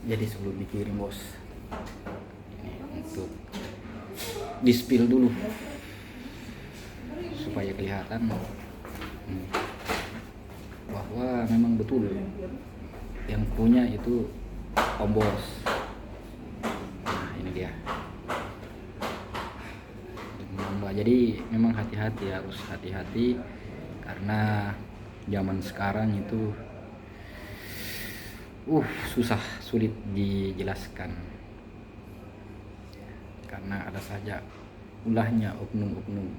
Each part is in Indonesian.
Jadi sebelum dikirim bos, ini untuk di spill dulu supaya kelihatan bahwa memang betul yang punya itu Om Bos. Nah ini dia. Jadi memang hati-hati, harus hati-hati karena zaman sekarang itu susah, sulit dijelaskan karena ada saja ulahnya oknum-oknum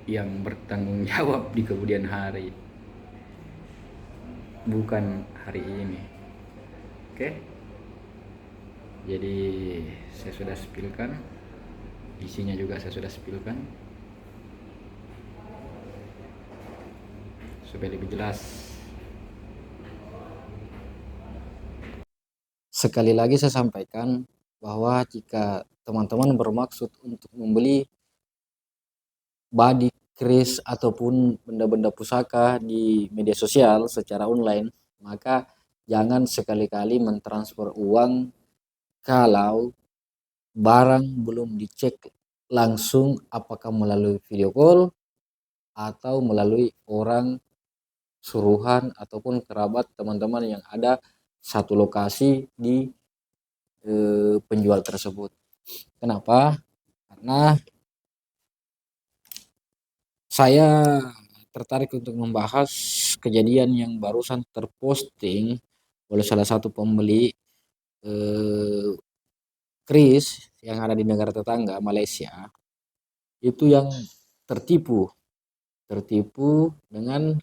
yang bertanggung jawab di kemudian hari, bukan hari ini. Oke, jadi saya sudah spillkan, isinya juga saya sudah spillkan supaya lebih jelas. Sekali lagi saya sampaikan bahwa jika teman-teman bermaksud untuk membeli body kris ataupun benda-benda pusaka di media sosial secara online, maka jangan sekali-kali mentransfer uang kalau barang belum dicek langsung apakah melalui video call atau melalui orang suruhan ataupun kerabat teman-teman yang ada satu lokasi di penjual tersebut. Kenapa? Karena saya tertarik untuk membahas kejadian yang barusan terposting oleh salah satu pembeli kris yang ada di negara tetangga Malaysia, itu yang tertipu dengan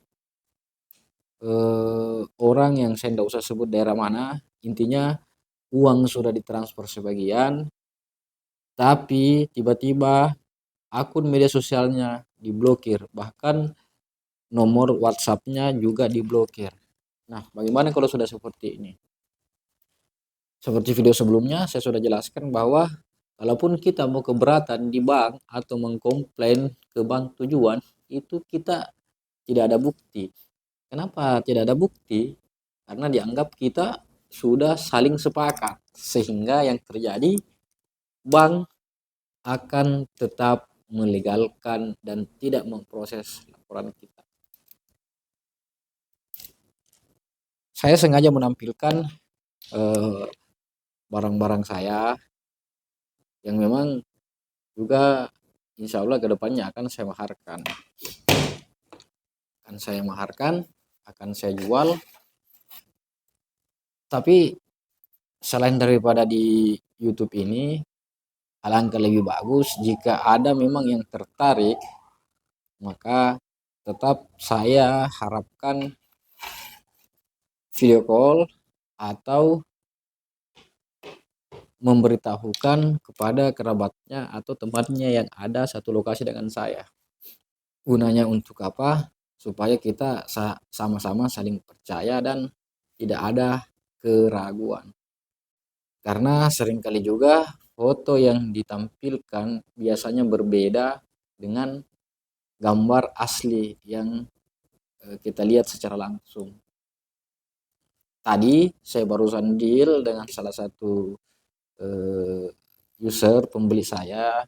orang yang saya tidak usah sebut daerah mana. Intinya uang sudah ditransfer sebagian, tapi tiba-tiba akun media sosialnya diblokir, bahkan nomor WhatsApp-nya juga diblokir. Nah, bagaimana kalau sudah seperti ini? Seperti video sebelumnya saya sudah jelaskan bahwa kalaupun kita mau keberatan di bank atau mengkomplain ke bank tujuan, itu kita tidak ada bukti. Kenapa tidak ada bukti? Karena dianggap kita sudah saling sepakat, sehingga yang terjadi bank akan tetap melegalkan dan tidak memproses laporan kita. Saya sengaja menampilkan barang-barang saya yang memang juga insya Allah kedepannya akan saya maharkan. Akan saya jual. Tapi selain daripada di YouTube ini, alangkah lebih bagus jika ada memang yang tertarik, maka tetap saya harapkan video call atau memberitahukan kepada kerabatnya atau temannya yang ada satu lokasi dengan saya. Gunanya untuk apa? Supaya kita sama-sama saling percaya dan tidak ada keraguan. Karena seringkali juga foto yang ditampilkan biasanya berbeda dengan gambar asli yang kita lihat secara langsung. Tadi saya barusan deal dengan salah satu user pembeli saya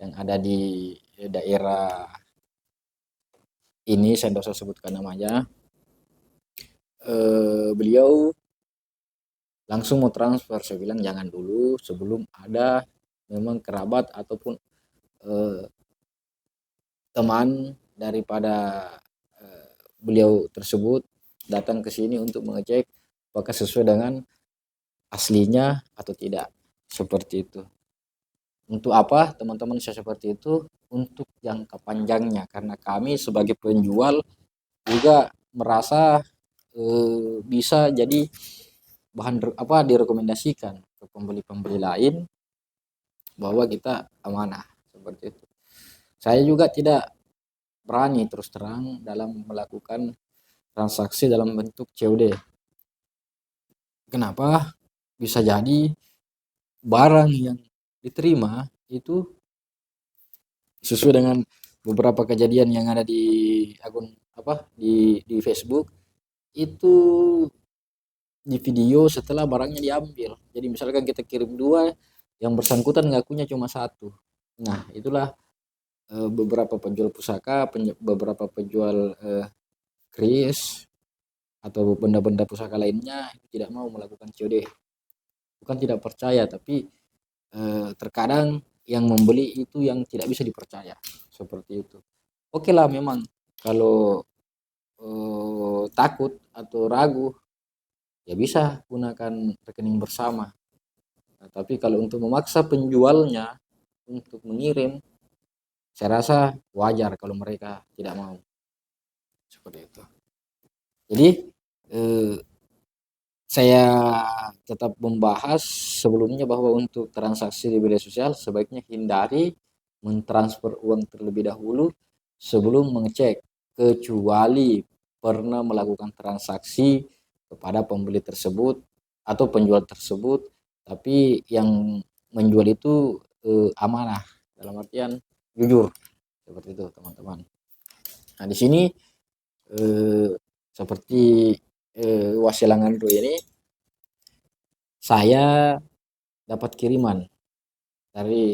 yang ada di daerah ini, saya tidak usah sebutkan namanya. Beliau langsung mau transfer, saya bilang jangan dulu sebelum ada memang kerabat ataupun teman daripada beliau tersebut datang ke sini untuk mengecek apakah sesuai dengan aslinya atau tidak, seperti itu. Untuk apa teman-teman saya seperti itu? Untuk jangka panjangnya, karena kami sebagai penjual juga merasa bisa jadi bahan direkomendasikan ke pembeli-pembeli lain bahwa kita amanah, seperti itu. Saya juga tidak berani terus terang dalam melakukan transaksi dalam bentuk COD. Kenapa? Bisa jadi barang yang diterima itu sesuai dengan beberapa kejadian yang ada di akun di Facebook itu di video setelah barangnya diambil. Jadi misalkan kita kirim 2, yang bersangkutan ngakunya cuma 1. Nah, itulah beberapa penjual pusaka, beberapa penjual kris atau benda-benda pusaka lainnya tidak mau melakukan COD. Bukan tidak percaya, tapi terkadang yang membeli itu yang tidak bisa dipercaya, seperti itu. Oke lah, memang kalau takut atau ragu ya bisa gunakan rekening bersama. Nah, tapi kalau untuk memaksa penjualnya untuk mengirim, saya rasa wajar kalau mereka tidak mau, seperti itu. Jadi eh, saya tetap membahas sebelumnya bahwa untuk transaksi di media sosial sebaiknya hindari mentransfer uang terlebih dahulu sebelum mengecek, kecuali pernah melakukan transaksi kepada pembeli tersebut atau penjual tersebut, tapi yang menjual itu amanah, dalam artian jujur, seperti itu teman-teman. Nah, di sini eh, seperti Wasilangan ini, saya dapat kiriman dari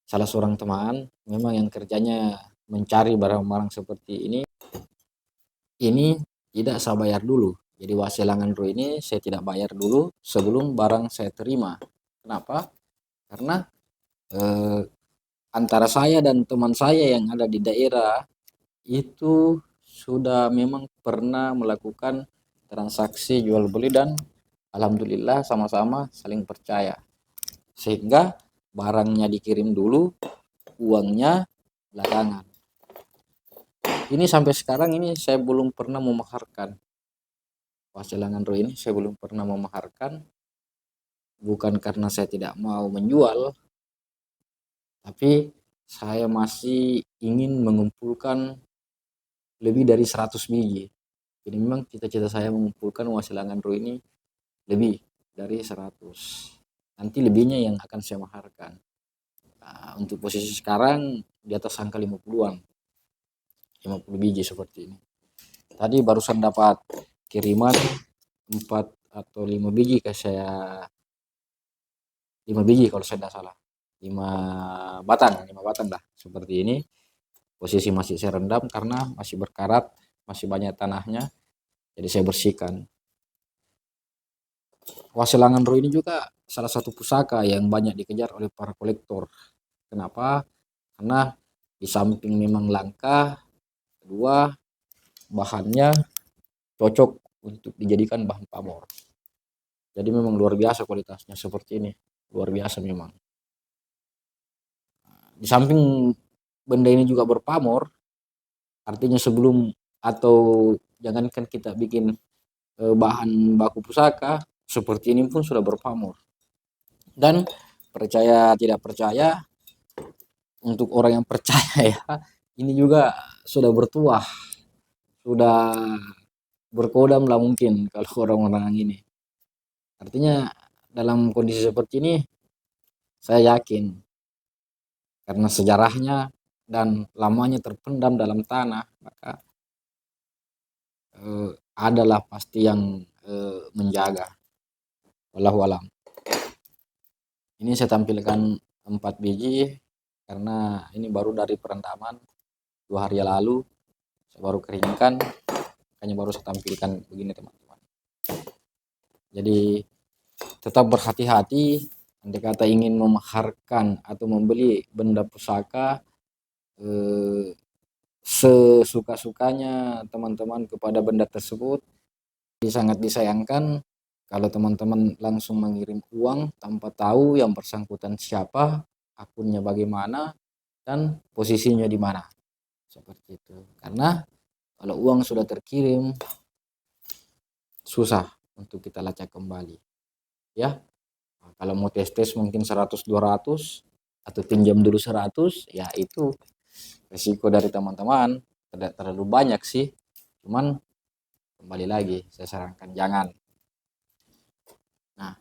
salah seorang teman, memang yang kerjanya mencari barang-barang seperti ini tidak saya bayar dulu. Jadi Wasilangan ini saya tidak bayar dulu sebelum barang saya terima. Kenapa? Karena eh, antara saya dan teman saya yang ada di daerah itu sudah memang pernah melakukan transaksi jual beli dan alhamdulillah sama-sama saling percaya. Sehingga barangnya dikirim dulu, uangnya belakangan. Ini sampai sekarang ini saya belum pernah memaharkan. Wasilangan ini saya belum pernah memaharkan. Bukan karena saya tidak mau menjual, tapi saya masih ingin mengumpulkan lebih dari 100 biji. Jadi memang cita-cita saya mengumpulkan Wasilangan ini lebih dari 100. Nanti lebihnya yang akan saya maharkan. Nah, untuk posisi sekarang di atas angka 50-an. 50 biji seperti ini. Tadi barusan dapat kiriman 4 atau 5 biji, kayak saya 5 biji kalau saya tidak salah. 5 batang lah seperti ini. Posisi masih saya rendam karena masih berkarat, masih banyak tanahnya. Jadi saya bersihkan. Wasilangan ini juga salah satu pusaka yang banyak dikejar oleh para kolektor. Kenapa? Karena di samping memang langka, kedua bahannya cocok untuk dijadikan bahan pamor. Jadi memang luar biasa kualitasnya seperti ini. Luar biasa memang. Di samping benda ini juga berpamor, artinya sebelum atau jangankan kita bikin bahan baku pusaka, seperti ini pun sudah berpamor. Dan percaya tidak percaya, untuk orang yang percaya ya, ini juga sudah bertuah, sudah berkodam lah mungkin kalau orang-orang ini. Artinya dalam kondisi seperti ini saya yakin karena sejarahnya dan lamanya terpendam dalam tanah, maka adalah pasti yang menjaga. Wallahu alam. Ini saya tampilkan 4 biji karena ini baru dari perendaman 2 hari lalu. Saya baru keringkan, makanya baru saya tampilkan begini teman-teman. Jadi tetap berhati-hati andai kata ingin memaharkan atau membeli benda pusaka sesuka-sukanya teman-teman kepada benda tersebut. Jadi sangat disayangkan kalau teman-teman langsung mengirim uang tanpa tahu yang bersangkutan siapa, akunnya bagaimana, dan posisinya di mana. Seperti itu. Karena kalau uang sudah terkirim, susah untuk kita lacak kembali. Ya, kalau mau tes-tes mungkin 100-200 atau pinjam dulu 100, ya itu risiko dari teman-teman. Tidak terlalu banyak sih, cuman kembali lagi saya sarankan jangan. Nah,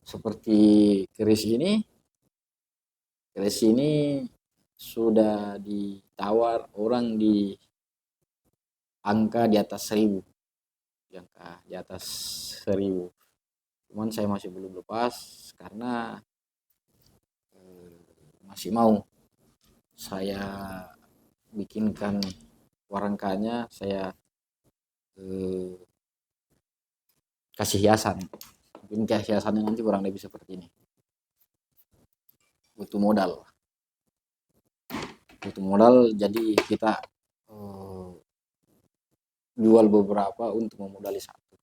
seperti keris ini sudah ditawar orang di angka di atas 1000. di angka di atas 1000. Cuman saya masih belum lepas karena masih mau saya bikinkan warangkanya, saya eh, kasih hiasan. Mungkin kayak hiasannya nanti kurang lebih seperti ini. Butuh modal. Butuh modal, jadi kita jual beberapa untuk memodali satu.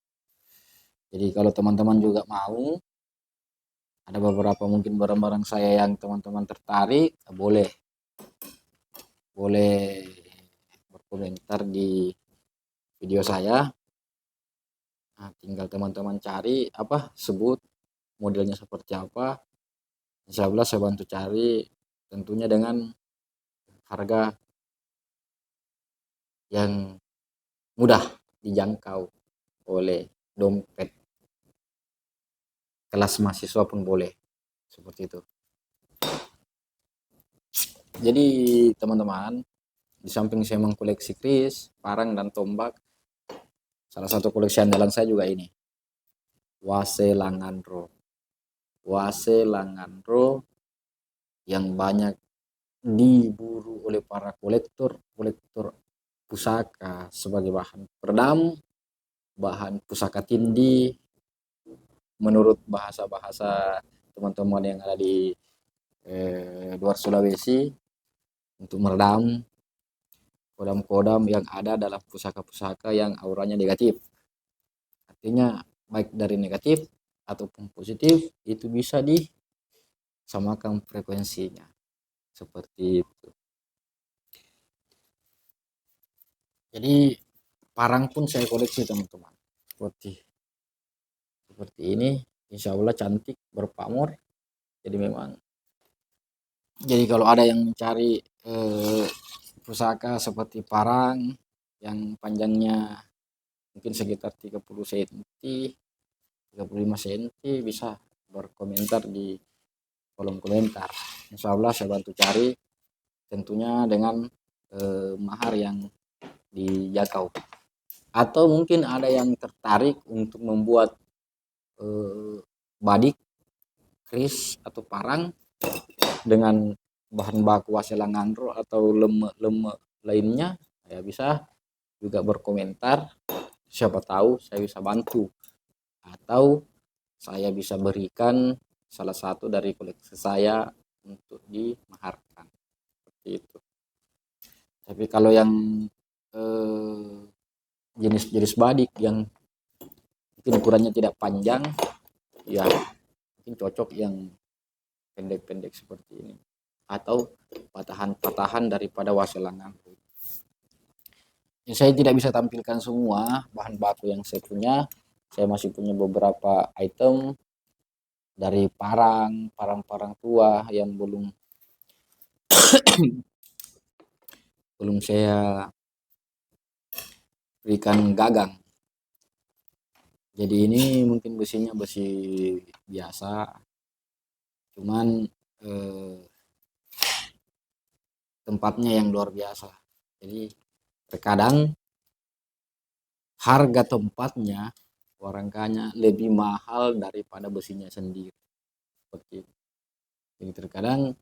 Jadi kalau teman-teman juga mau, ada beberapa mungkin barang-barang saya yang teman-teman tertarik, boleh boleh berkomentar di video saya. Nah, tinggal teman-teman cari apa, sebut modelnya seperti apa. Insya Allah saya bantu cari, tentunya dengan harga yang mudah dijangkau oleh dompet kelas mahasiswa pun boleh, seperti itu. Jadi teman-teman, di samping saya mengkoleksi kris, parang dan tombak, salah satu koleksi andalan saya juga ini, Wase Langandro. Wase Langandro yang banyak diburu oleh para kolektor pusaka sebagai bahan peredam, bahan pusaka tindih, menurut bahasa-bahasa teman-teman yang ada di luar Sulawesi, untuk meredam kodam-kodam yang ada dalam pusaka-pusaka yang auranya negatif. Artinya baik dari negatif ataupun positif itu bisa disamakan frekuensinya. Seperti itu. Jadi parang pun saya koleksi teman-teman. Seperti ini, insya Allah cantik, berpamor. Jadi kalau ada yang mencari pusaka seperti parang yang panjangnya mungkin sekitar 30 cm, 35 cm, bisa berkomentar di kolom komentar. Insya Allah saya bantu cari, tentunya dengan mahar yang dijangkau. Atau mungkin ada yang tertarik untuk membuat badik, kris atau parang dengan bahan baku Wase Langandro atau lemek-lemek lainnya, ya bisa juga berkomentar. Siapa tahu saya bisa bantu, atau saya bisa berikan salah satu dari koleksi saya untuk dimaharkan, seperti itu. Tapi kalau yang jenis-jenis badik yang mungkin ukurannya tidak panjang, ya mungkin cocok yang pendek-pendek seperti ini, atau patahan-patahan daripada Wase Langandro. Ya, saya tidak bisa tampilkan semua bahan baku yang saya punya. Saya masih punya beberapa item dari parang tua yang belum saya berikan gagang. Jadi ini mungkin besinya besi biasa, cuman tempatnya yang luar biasa. Jadi terkadang harga tempatnya warangkanya lebih mahal daripada besinya sendiri, seperti itu. Jadi terkadang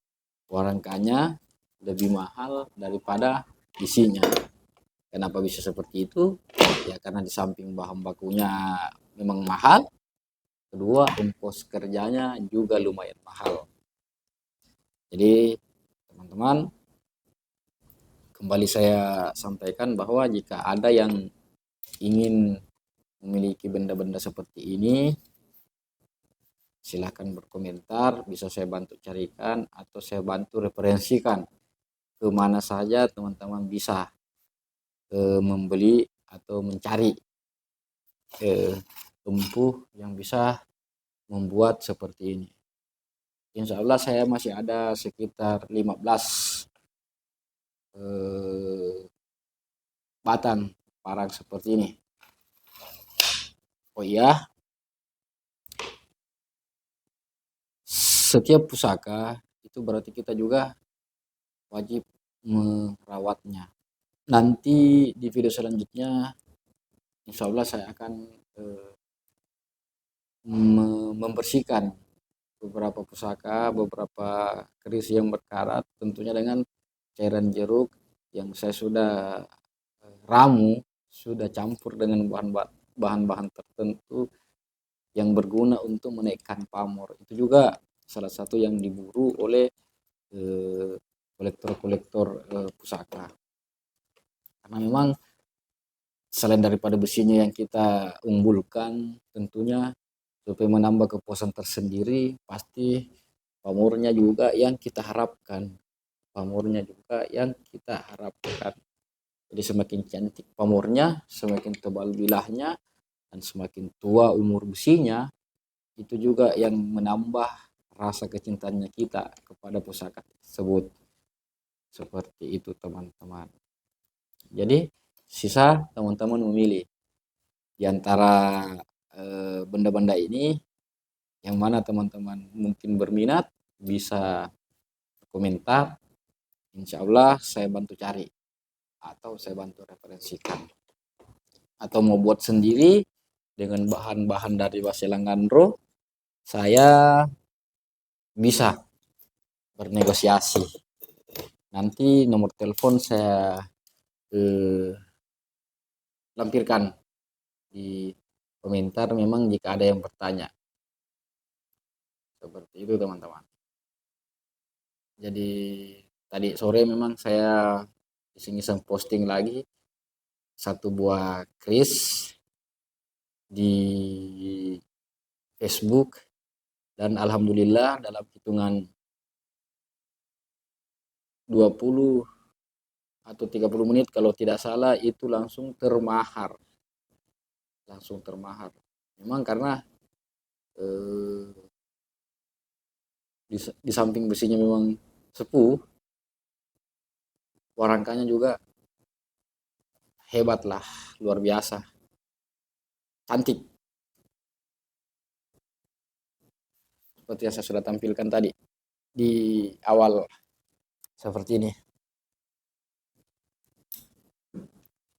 warangkanya lebih mahal daripada isinya. Kenapa bisa seperti itu? Ya karena di samping bahan bakunya memang mahal, kedua ongkos kerjanya juga lumayan mahal. Jadi teman-teman, kembali saya sampaikan bahwa jika ada yang ingin memiliki benda-benda seperti ini, silahkan berkomentar, bisa saya bantu carikan atau saya bantu referensikan kemana saja teman-teman bisa membeli atau mencari tumpuh yang bisa membuat seperti ini. Insya Allah saya masih ada sekitar 15 batang parang seperti ini. Oh iya, setiap pusaka itu berarti kita juga wajib merawatnya. Nanti di video selanjutnya insya Allah saya akan membersihkan beberapa pusaka, beberapa keris yang berkarat, tentunya dengan cairan jeruk yang saya sudah ramu, sudah campur dengan bahan-bahan tertentu yang berguna untuk menaikkan pamor. Itu juga salah satu yang diburu oleh kolektor-kolektor pusaka. Karena memang selain daripada besinya yang kita unggulkan, tentunya supaya menambah kepuasan tersendiri, pasti pamornya juga yang kita harapkan. Pamornya juga yang kita harapkan. Jadi semakin cantik pamornya, semakin tebal bilahnya, dan semakin tua umur besinya, itu juga yang menambah rasa kecintaannya kita kepada pusaka tersebut. Seperti itu teman-teman. Jadi sisa teman-teman memilih di antara benda-benda ini yang mana teman-teman mungkin berminat, bisa komentar, insya Allah saya bantu cari atau saya bantu referensikan, atau mau buat sendiri dengan bahan-bahan dari Baselangandro, saya bisa bernegosiasi. Nanti nomor telepon saya lampirkan di komentar memang jika ada yang bertanya. Seperti itu teman-teman. Jadi tadi sore memang saya iseng-iseng posting lagi satu buah kris di Facebook, dan alhamdulillah dalam hitungan 20 atau 30 menit kalau tidak salah itu langsung termahar. Memang karena di samping besinya memang sepuh, warangkanya juga hebat lah, luar biasa, cantik. Seperti yang saya sudah tampilkan tadi di awal, seperti ini.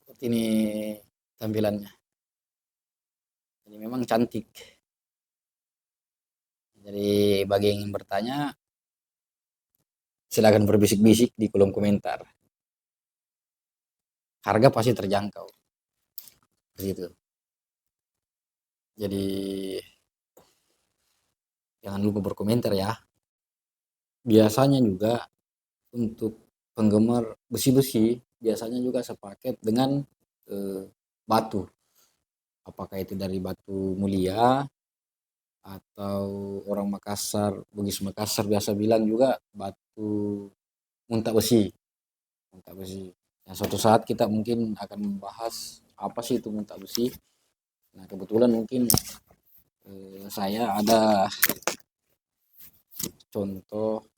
Seperti ini tampilannya. Jadi memang cantik. Jadi bagi yang ingin bertanya, silakan berbisik-bisik di kolom komentar. Harga pasti terjangkau. Begitu. Jadi jangan lupa berkomentar ya. Biasanya juga untuk penggemar besi-besi, biasanya juga sepaket dengan batu. Apakah itu dari batu mulia atau orang Makassar, Bugis Makassar biasa bilang juga batu muntak besi. Muntak besi. Yang suatu saat kita mungkin akan membahas apa sih itu muntak besi. Nah kebetulan mungkin saya ada contoh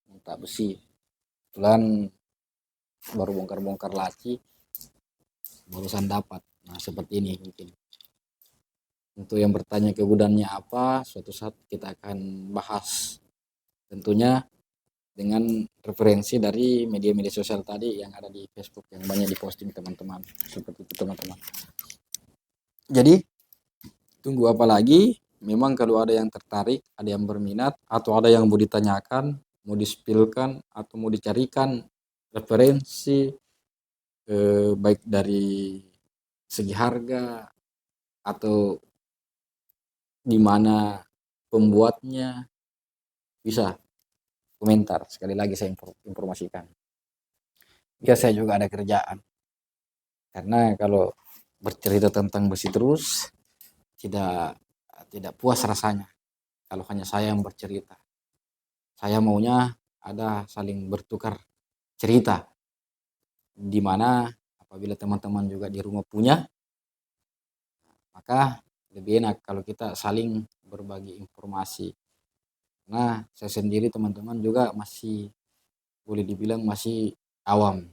muntak besi. Kebetulan baru bongkar-bongkar laci, barusan dapat. Nah seperti ini mungkin. Untuk yang bertanya kegudannya apa, suatu saat kita akan bahas. Tentunya dengan referensi dari media-media sosial tadi yang ada di Facebook yang banyak diposting teman-teman. Seperti itu teman-teman. Jadi tunggu apa lagi? Memang kalau ada yang tertarik, ada yang berminat, atau ada yang mau ditanyakan, mau dispilkan, atau mau dicarikan referensi baik dari segi harga atau di mana pembuatnya, bisa komentar. Sekali lagi saya informasikan. Ya saya juga ada kerjaan. Karena kalau bercerita tentang besi terus tidak puas rasanya kalau hanya saya yang bercerita. Saya maunya ada saling bertukar cerita, di mana apabila teman-teman juga di rumah punya, maka lebih enak kalau kita saling berbagi informasi. Nah, saya sendiri teman-teman juga masih boleh dibilang masih awam,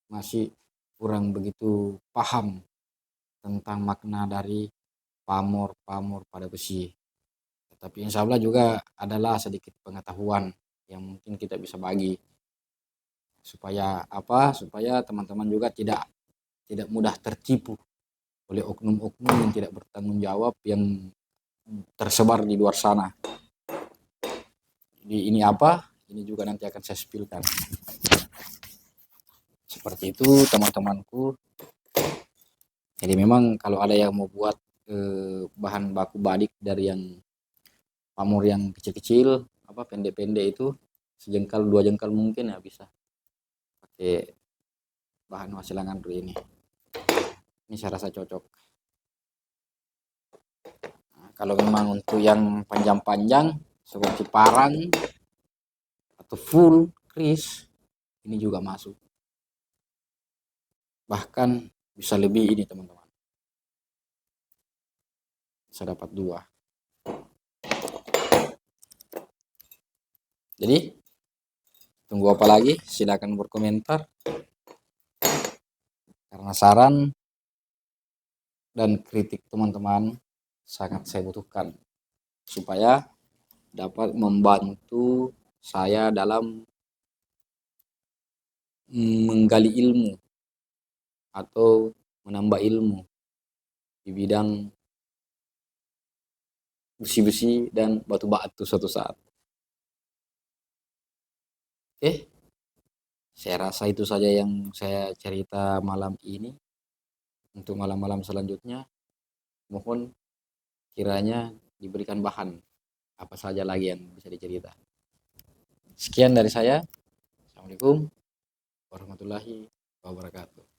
masih kurang begitu paham tentang makna dari pamor-pamor pada besi. Tapi insya Allah juga adalah sedikit pengetahuan yang mungkin kita bisa bagi. supaya apa? Supaya teman-teman juga tidak mudah tertipu oleh oknum-oknum yang tidak bertanggung jawab yang tersebar di luar sana. Jadi ini apa? Ini juga nanti akan saya spillkan. Seperti itu teman-temanku. Jadi memang kalau ada yang mau buat bahan baku badik dari yang pamor yang kecil-kecil, apa pendek-pendek itu, sejengkal 2 jengkal mungkin ya bisa pakai bahan wasilangan ini. Ini saya rasa cocok. Nah, kalau memang untuk yang panjang-panjang seperti parang atau full kris, ini juga masuk. Bahkan bisa lebih ini teman-teman. Bisa dapat 2. Jadi tunggu apa lagi? Silakan berkomentar. Karena saran dan kritik teman-teman sangat saya butuhkan supaya dapat membantu saya dalam menggali ilmu atau menambah ilmu di bidang besi-besi dan batu-batu suatu saat. Saya rasa itu saja yang saya cerita malam ini. Untuk malam-malam selanjutnya, mohon kiranya diberikan bahan apa saja lagi yang bisa dicerita. Sekian dari saya. Assalamualaikum warahmatullahi wabarakatuh.